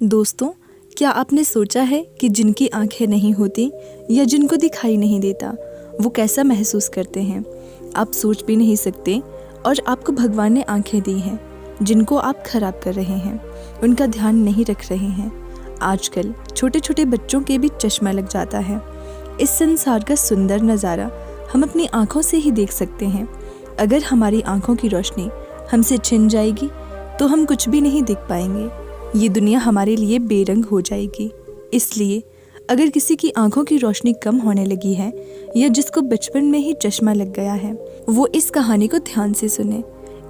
दोस्तों, क्या आपने सोचा है कि जिनकी आंखें नहीं होती या जिनको दिखाई नहीं देता वो कैसा महसूस करते हैं? आप सोच भी नहीं सकते। और आपको भगवान ने आंखें दी हैं जिनको आप खराब कर रहे हैं, उनका ध्यान नहीं रख रहे हैं। आजकल छोटे छोटे बच्चों के भी चश्मा लग जाता है। इस संसार का सुंदर नज़ारा हम अपनी आंखों से ही देख सकते हैं। अगर हमारी आंखों की रोशनी हमसे छिन जाएगी तो हम कुछ भी नहीं देख पाएंगे। ये दुनिया हमारे लिए बेरंग हो जाएगी। इसलिए अगर किसी की आंखों की रोशनी कम होने लगी है या जिसको बचपन में ही चश्मा लग गया है, वो इस कहानी को ध्यान से सुने।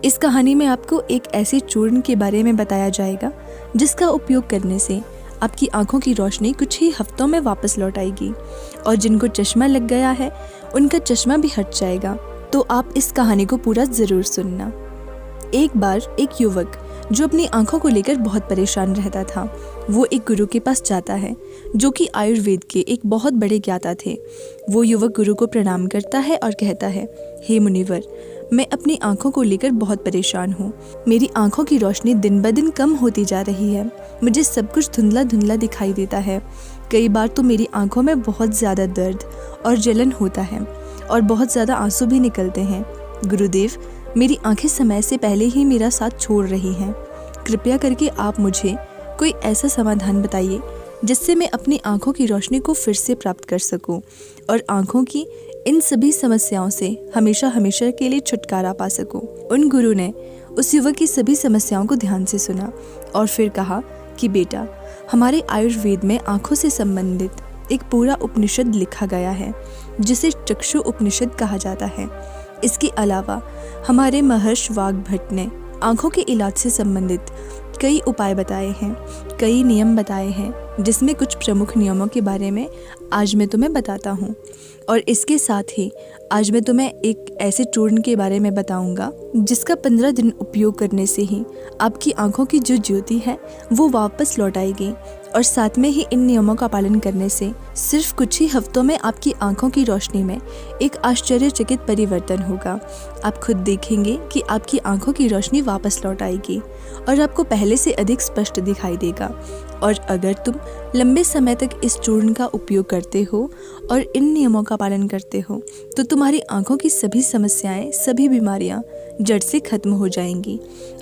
इस कहानी में आपको एक ऐसे चूर्ण के बारे में बताया जाएगा जिसका उपयोग करने से आपकी आंखों की रोशनी कुछ ही हफ्तों में वापस लौट आएगी और जिनको चश्मा लग गया है उनका चश्मा भी हट जाएगा। तो आप इस कहानी को पूरा ज़रूर सुनना। एक बार एक युवक जो अपनी आंखों को लेकर बहुत परेशान रहता था, वो एक गुरु के पास जाता है जो कि आयुर्वेद के एक बहुत बड़े ज्ञाता थे। वो युवक गुरु को प्रणाम करता है और कहता है, हे मुनिवर, मैं अपनी आंखों को लेकर बहुत परेशान हूँ। मेरी आंखों की रोशनी दिन ब दिन कम होती जा रही है। मुझे सब कुछ धुंधला धुंधला दिखाई देता है। कई बार तो मेरी आंखों में बहुत ज़्यादा दर्द और जलन होता है और बहुत ज़्यादा आंसू भी निकलते हैं। गुरुदेव, मेरी आंखें समय से पहले ही मेरा साथ छोड़ रही हैं। कृपया करके आप मुझे कोई ऐसा समाधान बताइए जिससे मैं अपनी आंखों की रोशनी को फिर से प्राप्त कर सकूं और आंखों की इन सभी समस्याओं से हमेशा हमेशा के लिए छुटकारा पा सकूं। उन गुरु ने उस युवक की सभी समस्याओं को ध्यान से सुना और फिर कहा कि बेटा, हमारे आयुर्वेद में आंखों से संबंधित एक पूरा उपनिषद लिखा गया है जिसे चक्षु उपनिषद कहा जाता है। इसके अलावा हमारे महर्षि वाग्भट ने आंखों के इलाज से संबंधित कई उपाय बताए हैं, कई नियम बताए हैं, जिसमें कुछ प्रमुख नियमों के बारे में आज मैं तुम्हें बताता हूँ। और इसके साथ ही आज मैं तुम्हें एक ऐसे चूर्ण के बारे में बताऊंगा जिसका 15 दिन उपयोग करने से ही आपकी आंखों की जो ज्योति है वो वापस लौट आएगी। और साथ में ही इन नियमों का पालन करने से सिर्फ कुछ ही हफ्तों में आपकी आंखों की रोशनी में एक आश्चर्यचकित परिवर्तन होगा। आप खुद देखेंगे कि आपकी आंखों की रोशनी वापस लौट आएगी और आपको पहले से अधिक स्पष्ट दिखाई देगा। और अगर तुम लंबे समय तक इस चूर्ण का उपयोग करते हो और इन नियमों का पालन करते हो तो तुम्हारी आंखों की सभी समस्याएं, सभी बीमारियां जड़ से खत्म हो जाएंगी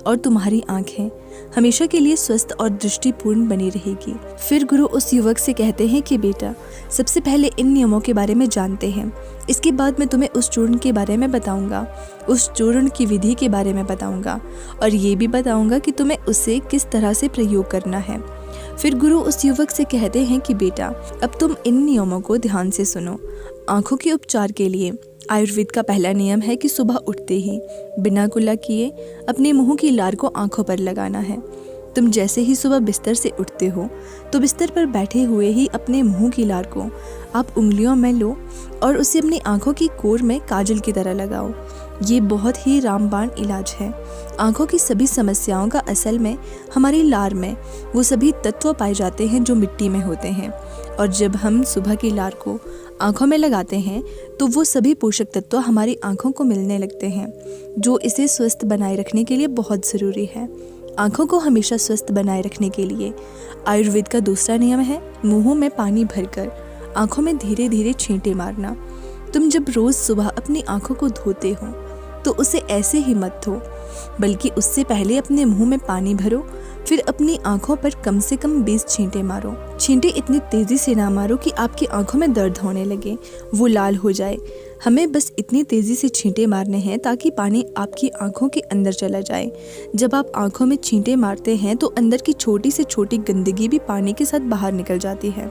और तुम्हारी आंखें हमेशा के लिए स्वस्थ और दृष्टिपूर्ण बनी रहेगी। फिर गुरु उस युवक से कहते हैं कि बेटा, सबसे पहले इन नियमों के बारे में जानते हैं, इसके बाद मैं तुम्हें उस चूर्ण के बारे में बताऊंगा, उस चूर्ण की विधि के बारे में बताऊंगा और ये भी बताऊंगा कि तुम्हें उसे किस तरह से प्रयोग करना है। फिर गुरु उस युवक से कहते हैं कि बेटा, अब तुम इन नियमों को ध्यान से सुनो। आंखों के उपचार के लिए आयुर्वेद का पहला नियम है कि सुबह उठते ही बिना कुल्ला किए अपने मुंह की लार को आंखों पर लगाना है। तुम जैसे ही सुबह बिस्तर से उठते हो तो बिस्तर पर बैठे हुए ही अपने मुंह की लार को आप उंगलियों में लो और उसे अपनी आंखों की कोर में काजल की तरह लगाओ। ये बहुत ही रामबाण इलाज है। आंखों की सभी समस्याओं का असल में हमारी लार में वो सभी तत्व पाए जाते हैं जो मिट्टी में होते हैं। और जब हम सुबह की लार को आंखों में लगाते हैं तो वो सभी पोषक तत्व हमारी आंखों को मिलने लगते हैं जो इसे स्वस्थ बनाए रखने के लिए बहुत ज़रूरी है। आंखों को हमेशा स्वस्थ बनाए रखने के लिए आयुर्वेद का दूसरा नियम है मुंह में पानी भरकर आंखों में धीरे धीरे छींटे मारना। तुम जब रोज़ सुबह अपनी आंखों को धोते हो तो उसे ऐसे ही मत धो, बल्कि उससे पहले अपने मुंह में पानी भरो, फिर अपनी आंखों पर कम से कम 20 छींटे मारो। छींटे इतनी तेज़ी से ना मारो कि आपकी आंखों में दर्द होने लगे, वो लाल हो जाए। हमें बस इतनी तेज़ी से छींटे मारने हैं ताकि पानी आपकी आंखों के अंदर चला जाए। जब आप आंखों में छींटे मारते हैं तो अंदर की छोटी से छोटी गंदगी भी पानी के साथ बाहर निकल जाती है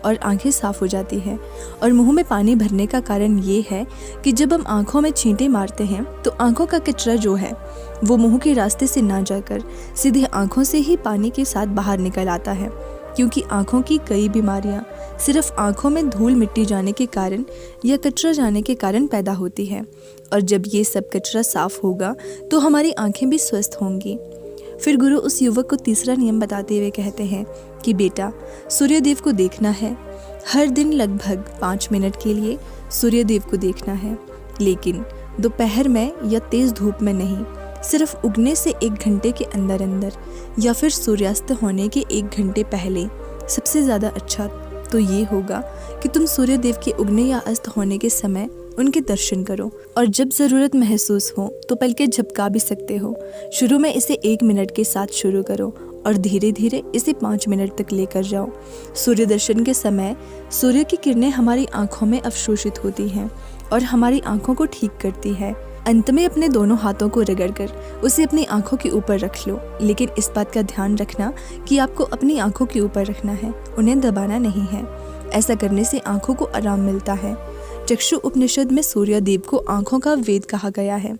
और आंखें साफ हो जाती है। और मुंह में पानी भरने का कारण ये है कि जब हम आंखों में छींटे मारते हैं तो आंखों का कचरा जो है वो मुंह के रास्ते से ना जाकर सीधे आंखों से ही पानी के साथ बाहर निकल आता है, क्योंकि आंखों की कई बीमारियां सिर्फ आंखों में धूल मिट्टी जाने के कारण या कचरा जाने के कारण पैदा होती है। और जब ये सब कचरा साफ होगा तो हमारी आंखें भी स्वस्थ होंगी। फिर गुरु उस युवक को तीसरा नियम बताते हुए कहते हैं कि बेटा, सूर्यदेव को देखना है। हर दिन लगभग 5 मिनट के लिए सूर्यदेव को देखना है, लेकिन दोपहर में या तेज़ धूप में नहीं। सिर्फ उगने से 1 घंटे के अंदर अंदर या फिर सूर्यास्त होने के 1 घंटे पहले सबसे ज़्यादा अच्छा तो ये होगा कि तुम सूर्यदेव के उगने या अस्त होने के समय उनके दर्शन करो। और जब ज़रूरत महसूस हो तो पलकें झपका भी सकते हो। शुरू में इसे 1 मिनट के साथ शुरू करो और धीरे धीरे इसे 5 मिनट तक लेकर जाओ। सूर्य दर्शन के समय सूर्य की किरणें हमारी आँखों में अवशोषित होती हैं और हमारी आँखों को ठीक करती है। अंत में अपने दोनों हाथों को रगड़कर उसे अपनी आंखों के ऊपर रख लो, लेकिन इस बात का ध्यान रखना कि आपको अपनी आंखों के ऊपर रखना है, उन्हें दबाना नहीं है। ऐसा करने से आंखों को आराम मिलता है। चक्षु उपनिषद में सूर्यदेव को आंखों का वेद कहा गया है।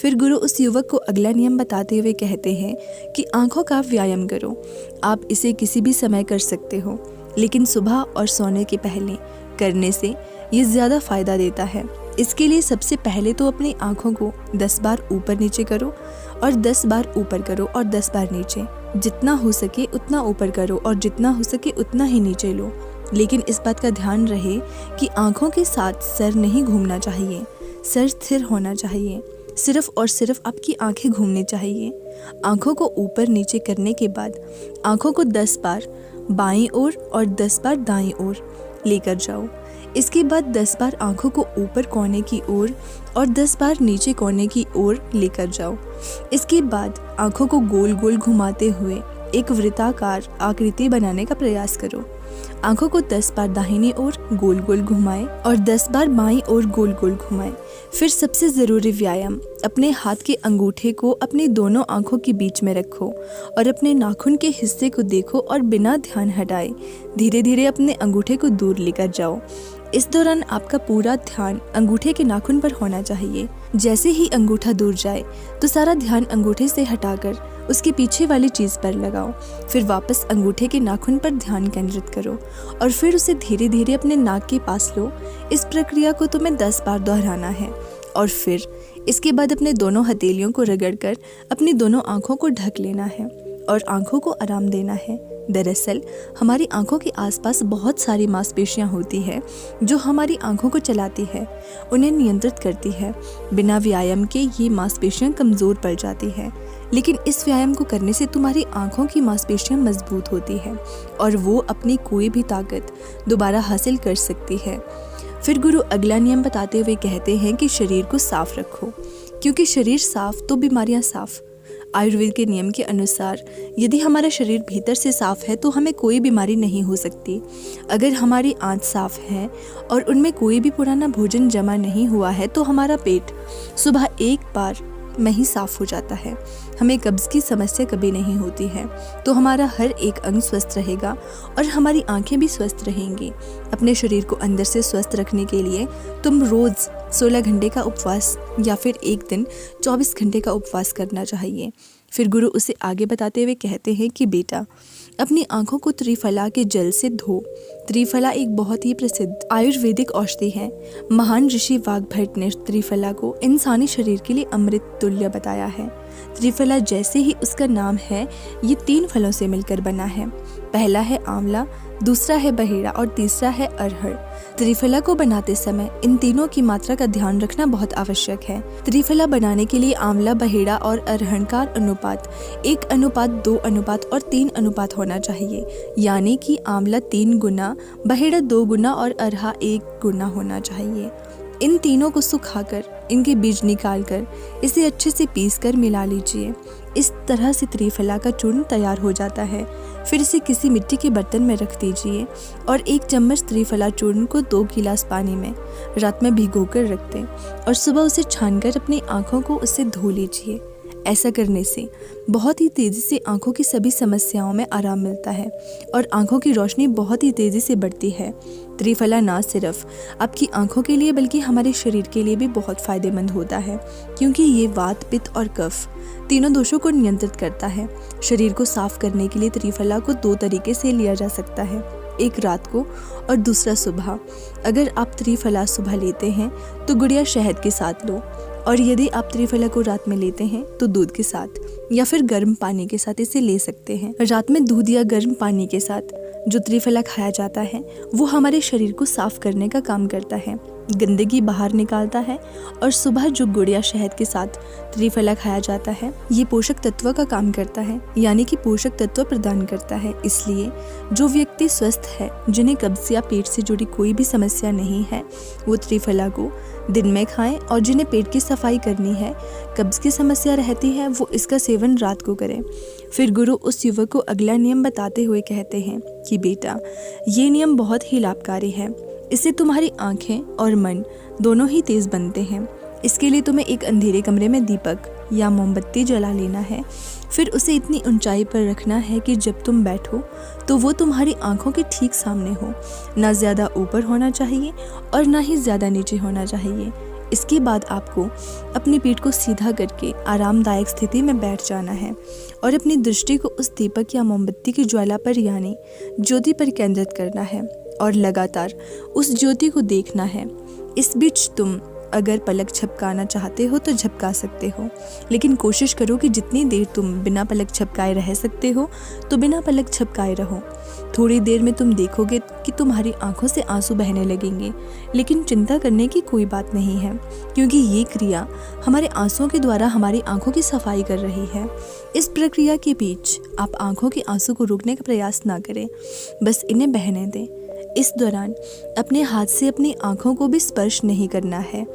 फिर गुरु उस युवक को अगला नियम बताते हुए कहते हैं कि आंखों का व्यायाम करो। आप इसे किसी भी समय कर सकते हो, लेकिन सुबह और सोने के पहले करने से ये ज़्यादा फायदा देता है। इसके लिए सबसे पहले तो अपनी आंखों को 10 बार ऊपर नीचे करो और 10 बार ऊपर करो और 10 बार नीचे। जितना हो सके उतना ऊपर करो और जितना हो सके उतना ही नीचे लो। लेकिन इस बात का ध्यान रहे कि आंखों के साथ सर नहीं घूमना चाहिए, सर स्थिर होना चाहिए। सिर्फ और सिर्फ आपकी आंखें घूमनी चाहिए। आंखों को ऊपर नीचे करने के बाद आंखों को 10 बार बाईं ओर और 10 बार दाईं ओर लेकर जाओ। इसके बाद 10 बार आंखों को ऊपर कोने की ओर और 10 बार नीचे कोने की ओर लेकर जाओ। इसके बाद आंखों को गोल गोल घुमाते हुए एक वृत्ताकार आकृति बनाने का प्रयास करो। आंखों को 10 बार दाहिनी ओर गोल गोल घुमाएं और 10 बार बाईं ओर गोल गोल घुमाएं। फिर सबसे ज़रूरी व्यायाम, अपने हाथ के अंगूठे को अपनी दोनों आंखों के बीच में रखो और अपने नाखून के हिस्से को देखो और बिना ध्यान हटाए धीरे धीरे अपने अंगूठे को दूर लेकर जाओ। इस दौरान आपका पूरा ध्यान अंगूठे के नाखून पर होना चाहिए। जैसे ही अंगूठा दूर जाए तो सारा ध्यान अंगूठे से हटाकर उसके पीछे वाली चीज़ पर लगाओ। फिर वापस अंगूठे के नाखून पर ध्यान केंद्रित करो और फिर उसे धीरे धीरे अपने नाक के पास लो। इस प्रक्रिया को तुम्हें 10 बार दोहराना है और फिर इसके बाद अपने दोनों हथेलियों को रगड़कर अपनी दोनों आँखों को ढक लेना है और आँखों को आराम देना है। दरअसल हमारी आंखों के आसपास बहुत सारी मांसपेशियां होती है जो हमारी आंखों को चलाती है, उन्हें नियंत्रित करती है। बिना व्यायाम के ये मांसपेशियां कमज़ोर पड़ जाती है, लेकिन इस व्यायाम को करने से तुम्हारी आंखों की मांसपेशियां मजबूत होती है और वो अपनी कोई भी ताकत दोबारा हासिल कर सकती है। फिर गुरु अगला नियम बताते हुए कहते हैं कि शरीर को साफ रखो, क्योंकि शरीर साफ तो बीमारियां साफ। आयुर्वेद के नियम के अनुसार यदि हमारा शरीर भीतर से साफ है तो हमें कोई बीमारी नहीं हो सकती। अगर हमारी आंत साफ है और उनमें कोई भी पुराना भोजन जमा नहीं हुआ है तो हमारा पेट सुबह एक बार में ही साफ हो जाता है। हमें कब्ज की समस्या कभी नहीं होती है, तो हमारा हर एक अंग स्वस्थ रहेगा और हमारी आंखें भी स्वस्थ रहेंगी। अपने शरीर को अंदर से स्वस्थ रखने के लिए तुम रोज़ 16 घंटे का उपवास या फिर एक दिन 24 घंटे का उपवास करना चाहिए। फिर गुरु उसे आगे बताते हुए कहते हैं कि बेटा, अपनी आंखों को त्रिफला के जल से धो। त्रिफला एक बहुत ही प्रसिद्ध आयुर्वेदिक औषधि है। महान ऋषि वाग्भट ने त्रिफला को इंसानी शरीर के लिए अमृत तुल्य बताया है। त्रिफला जैसे ही उसका नाम है, ये 3 फलों से मिलकर बना है। पहला है आंवला, दूसरा है बहेड़ा और तीसरा है अरहर। त्रिफला को बनाते समय इन तीनों की मात्रा का ध्यान रखना बहुत आवश्यक है। त्रिफला बनाने के लिए आंवला, बहेड़ा और अरहर का अनुपात 1:2 अनुपात और 3 अनुपात होना चाहिए, यानी कि आंवला 3 गुना, बहेड़ा 2 गुना और अरहा 1 गुना होना चाहिए। इन तीनों को सुखाकर इनके बीज निकालकर इसे अच्छे से पीसकर मिला लीजिए। इस तरह से त्रिफला का चूर्ण तैयार हो जाता है। फिर इसे किसी मिट्टी के बर्तन में रख दीजिए और 1 चम्मच त्रिफला चूर्ण को 2 गिलास पानी में रात में भिगोकर रख दें और सुबह उसे छानकर अपनी आँखों को उससे धो लीजिए। ऐसा करने से बहुत ही तेज़ी से आँखों की सभी समस्याओं में आराम मिलता है और आँखों की रोशनी बहुत ही तेज़ी से बढ़ती है। त्रिफला ना सिर्फ आपकी आँखों के लिए बल्कि हमारे शरीर के लिए भी बहुत फ़ायदेमंद होता है, क्योंकि ये वात, पित्त और कफ तीनों दोषों को नियंत्रित करता है। शरीर को साफ करने के लिए त्रिफला को 2 तरीके से लिया जा सकता है, एक रात को और दूसरा सुबह। अगर आप त्रिफला सुबह लेते हैं तो गुड़िया शहद के साथ लो, और यदि आप त्रिफला को रात में लेते हैं तो दूध के साथ या फिर गर्म पानी के साथ इसे ले सकते हैं। रात में दूध या गर्म पानी के साथ जो त्रिफला खाया जाता है वो हमारे शरीर को साफ करने का काम करता है। गंदगी बाहर निकालता है और सुबह जो गुड़ या शहद के साथ त्रिफला खाया जाता है ये पोषक तत्व का काम करता है, यानी कि पोषक तत्व प्रदान करता है। इसलिए जो व्यक्ति स्वस्थ है, जिन्हें कब्ज या पेट से जुड़ी कोई भी समस्या नहीं है, वो त्रिफला को दिन में खाएं, और जिन्हें पेट की सफाई करनी है, कब्ज की समस्या रहती है, वो इसका सेवन रात को करें। फिर गुरु उस युवक को अगला नियम बताते हुए कहते हैं कि बेटा, ये नियम बहुत ही लाभकारी है। इससे तुम्हारी आंखें और मन दोनों ही तेज बनते हैं। इसके लिए तुम्हें एक अंधेरे कमरे में दीपक या मोमबत्ती जला लेना है। फिर उसे इतनी ऊंचाई पर रखना है कि जब तुम बैठो तो वो तुम्हारी आंखों के ठीक सामने हो। ना ज़्यादा ऊपर होना चाहिए और ना ही ज़्यादा नीचे होना चाहिए। इसके बाद आपको अपनी पीठ को सीधा करके आरामदायक स्थिति में बैठ जाना है और अपनी दृष्टि को उस दीपक या मोमबत्ती की ज्वाला पर यानी ज्योति पर केंद्रित करना है और लगातार उस ज्योति को देखना है। इस बीच तुम अगर पलक झपकाना चाहते हो तो झपका सकते हो, लेकिन कोशिश करो कि जितनी देर तुम बिना पलक झपकाए रह सकते हो तो बिना पलक झपकाए रहो। थोड़ी देर में तुम देखोगे कि तुम्हारी आंखों से आंसू बहने लगेंगे, लेकिन चिंता करने की कोई बात नहीं है, क्योंकि ये क्रिया हमारे आंसुओं के द्वारा हमारी आंखों की सफाई कर रही है। इस प्रक्रिया के बीच आप आंखों के आंसू को रोकने का प्रयास ना करें, बस इन्हें बहने दें। इस दौरान अपने हाथ से अपनी आंखों को भी स्पर्श नहीं करना है।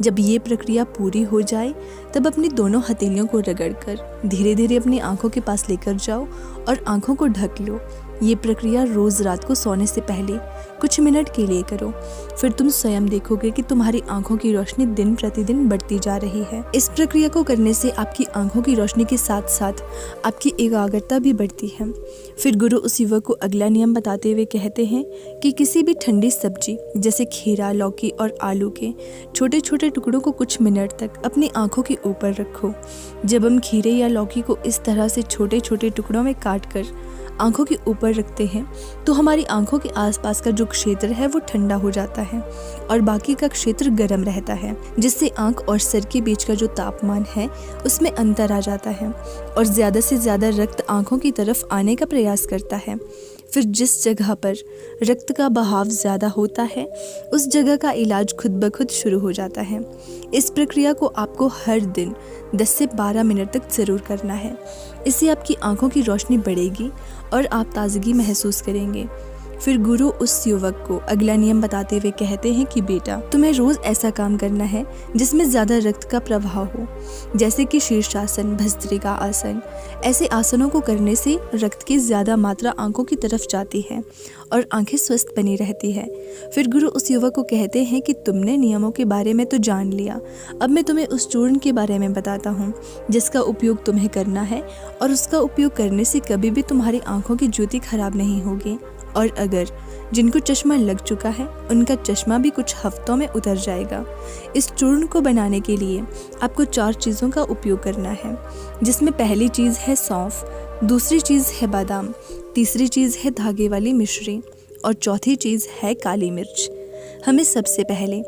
जब ये प्रक्रिया पूरी हो जाए तब अपनी दोनों हथेलियों को रगड़कर धीरे धीरे अपनी आंखों के पास लेकर जाओ और आंखों को ढक लो। ये प्रक्रिया रोज़ रात को सोने से पहले कुछ मिनट के लिए करो। फिर तुम स्वयं देखोगे कि तुम्हारी आंखों की रोशनी दिन प्रतिदिन बढ़ती जा रही है। इस प्रक्रिया को करने से आपकी आंखों की रोशनी के साथ साथ आपकी एकाग्रता भी बढ़ती है। फिर गुरु उस युवक को अगला नियम बताते हुए कहते हैं कि किसी भी ठंडी सब्जी जैसे खीरा, लौकी और आलू के छोटे छोटे टुकड़ों को कुछ मिनट तक अपनी आंखों के ऊपर रखो। जब हम खीरे या लौकी को इस तरह से छोटे छोटे टुकड़ों में काट कर आंखों के ऊपर रखते हैं तो हमारी आंखों के आसपास का जो क्षेत्र है वो ठंडा हो जाता है और बाकी का क्षेत्र गर्म रहता है, जिससे आंख और सिर के बीच का जो तापमान है उसमें अंतर आ जाता है और ज़्यादा से ज़्यादा रक्त आंखों की तरफ आने का प्रयास करता है। फिर जिस जगह पर रक्त का बहाव ज़्यादा होता है उस जगह का इलाज खुद ब खुद शुरू हो जाता है। इस प्रक्रिया को आपको हर दिन 10 से 12 मिनट तक ज़रूर करना है। इससे आपकी आंखों की रोशनी बढ़ेगी और आप ताजगी महसूस करेंगे। फिर गुरु उस युवक को अगला नियम बताते हुए कहते हैं कि बेटा, तुम्हें रोज़ ऐसा काम करना है जिसमें ज़्यादा रक्त का प्रवाह हो, जैसे कि शीर्षासन, भस्त्रिका आसन। ऐसे आसनों को करने से रक्त की ज़्यादा मात्रा आंखों की तरफ जाती है और आंखें स्वस्थ बनी रहती है। फिर गुरु उस युवक को कहते हैं कि तुमने नियमों के बारे में तो जान लिया, अब मैं तुम्हें उस चूर्ण के बारे में बताता हूँ जिसका उपयोग तुम्हें करना है, और उसका उपयोग करने से कभी भी तुम्हारी आंखों की ज्योति खराब नहीं होगी। और अगर जिनको चश्मा लग चुका है उनका चश्मा भी कुछ हफ्तों में उतर जाएगा। इस चूर्ण को बनाने के लिए आपको 4 चीज़ों का उपयोग करना है, जिसमें पहली चीज़ है सौंफ, दूसरी चीज़ है बादाम, तीसरी चीज़ है धागे वाली मिश्री और चौथी चीज़ है काली मिर्च। हमें सबसे पहले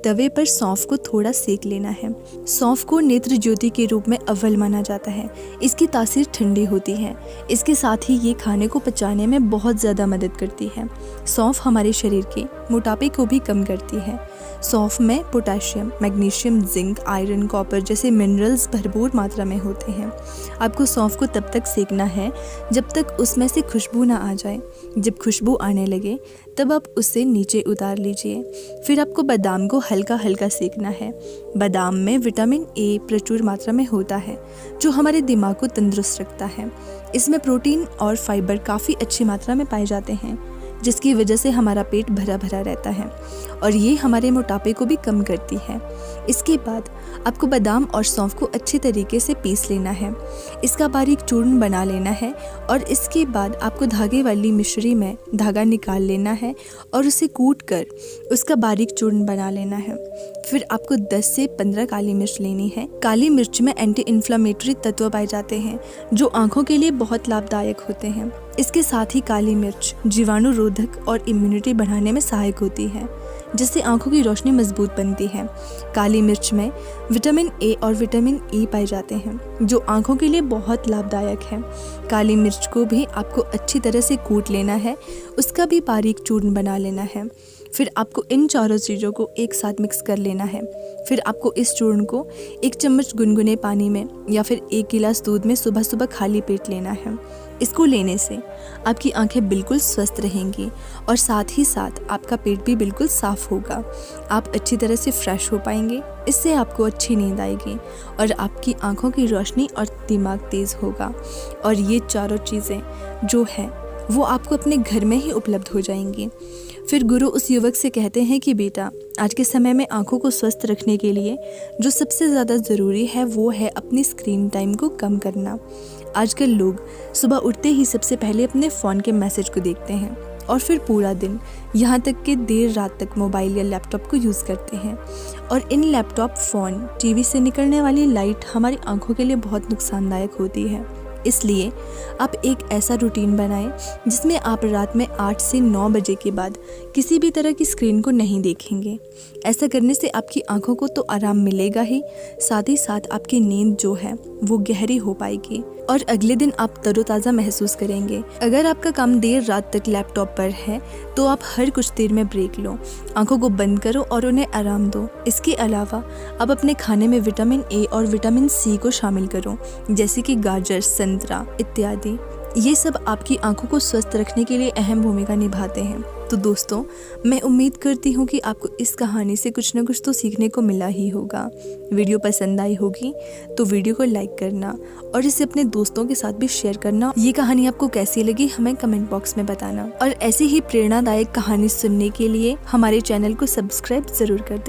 तवे पर सौंफ को थोड़ा सेक लेना है। सौंफ को नेत्र ज्योति के रूप में अव्वल माना जाता है। इसकी तासीर ठंडी होती है। इसके साथ ही ये खाने को पचाने में बहुत ज़्यादा मदद करती है। सौंफ हमारे शरीर के मोटापे को भी कम करती है। सौंफ में potassium, magnesium, zinc, iron, copper जैसे मिनरल्स भरपूर मात्रा में होते हैं। आपको सौंफ को तब तक सेकना है जब तक उसमें से खुशबू ना आ जाए। जब खुशबू आने लगे तब आप उसे नीचे उतार लीजिए। फिर आपको बादाम को हल्का हल्का सेकना है। बादाम में विटामिन ए प्रचुर मात्रा में होता है, जो हमारे दिमाग को तंदुरुस्त रखता है। इसमें प्रोटीन और फाइबर काफ़ी अच्छी मात्रा में पाए जाते हैं, जिसकी वजह से हमारा पेट भरा भरा रहता है और ये हमारे मोटापे को भी कम करती है। इसके बाद आपको बादाम और सौंफ को अच्छे तरीके से पीस लेना है। इसका बारीक चूर्ण बना लेना है और इसके बाद आपको धागे वाली मिश्री में धागा निकाल लेना है और उसे कूट कर उसका बारीक चूर्ण बना लेना है। फिर आपको 10 से 15 काली मिर्च लेनी है। काली मिर्च में एंटी इन्फ्लामेटरी तत्व पाए जाते हैं, जो आँखों के लिए बहुत लाभदायक होते हैं। इसके साथ ही काली मिर्च जीवाणु रोधक और इम्यूनिटी बढ़ाने में सहायक होती है, जिससे आंखों की रोशनी मजबूत बनती है। काली मिर्च में विटामिन ए और विटामिन ई पाए जाते हैं, जो आंखों के लिए बहुत लाभदायक है। काली मिर्च को भी आपको अच्छी तरह से कूट लेना है, उसका भी बारीक चूर्ण बना लेना है। फिर आपको इन चारों चीज़ों को एक साथ मिक्स कर लेना है। फिर आपको इस चूर्ण को 1 चम्मच गुनगुने पानी में या फिर 1 गिलास दूध में सुबह सुबह खाली पेट लेना है। इसको लेने से आपकी आंखें बिल्कुल स्वस्थ रहेंगी और साथ ही साथ आपका पेट भी बिल्कुल साफ़ होगा। आप अच्छी तरह से फ्रेश हो पाएंगे। इससे आपको अच्छी नींद आएगी और आपकी आंखों की रोशनी और दिमाग तेज़ होगा। और ये चारों चीज़ें जो है वो आपको अपने घर में ही उपलब्ध हो जाएंगी। फिर गुरु उस युवक से कहते हैं कि बेटा, आज के समय में आंखों को स्वस्थ रखने के लिए जो सबसे ज़्यादा ज़रूरी है वो है अपनी स्क्रीन टाइम को कम करना। आजकल लोग सुबह उठते ही सबसे पहले अपने फ़ोन के मैसेज को देखते हैं और फिर पूरा दिन यहाँ तक कि देर रात तक मोबाइल या लैपटॉप को यूज़ करते हैं। और इन लैपटॉप, फ़ोन, टीवी से निकलने वाली लाइट हमारी आंखों के लिए बहुत नुकसानदायक होती है। इसलिए आप एक ऐसा रूटीन बनाएं जिसमें आप रात में 8 से 9 बजे के बाद किसी भी तरह की स्क्रीन को नहीं देखेंगे। ऐसा करने से आपकी आंखों को तो आराम मिलेगा ही, साथ ही साथ आपकी नींद जो है वो गहरी हो पाएगी और अगले दिन आप तरोताज़ा महसूस करेंगे। अगर आपका काम देर रात तक लैपटॉप पर है तो आप हर कुछ देर में ब्रेक लो, आंखों को बंद करो और उन्हें आराम दो। इसके अलावा आप अपने खाने में विटामिन ए और विटामिन सी को शामिल करो, जैसे कि गाजर, संतरा इत्यादि। ये सब आपकी आंखों को स्वस्थ रखने के लिए अहम भूमिका निभाते हैं। तो दोस्तों, मैं उम्मीद करती हूँ कि आपको इस कहानी से कुछ न कुछ तो सीखने को मिला ही होगा। वीडियो पसंद आई होगी तो वीडियो को लाइक करना और इसे अपने दोस्तों के साथ भी शेयर करना। ये कहानी आपको कैसी लगी हमें कमेंट बॉक्स में बताना और ऐसी ही प्रेरणादायक कहानी सुनने के लिए हमारे चैनल को सब्सक्राइब ज़रूर कर दें।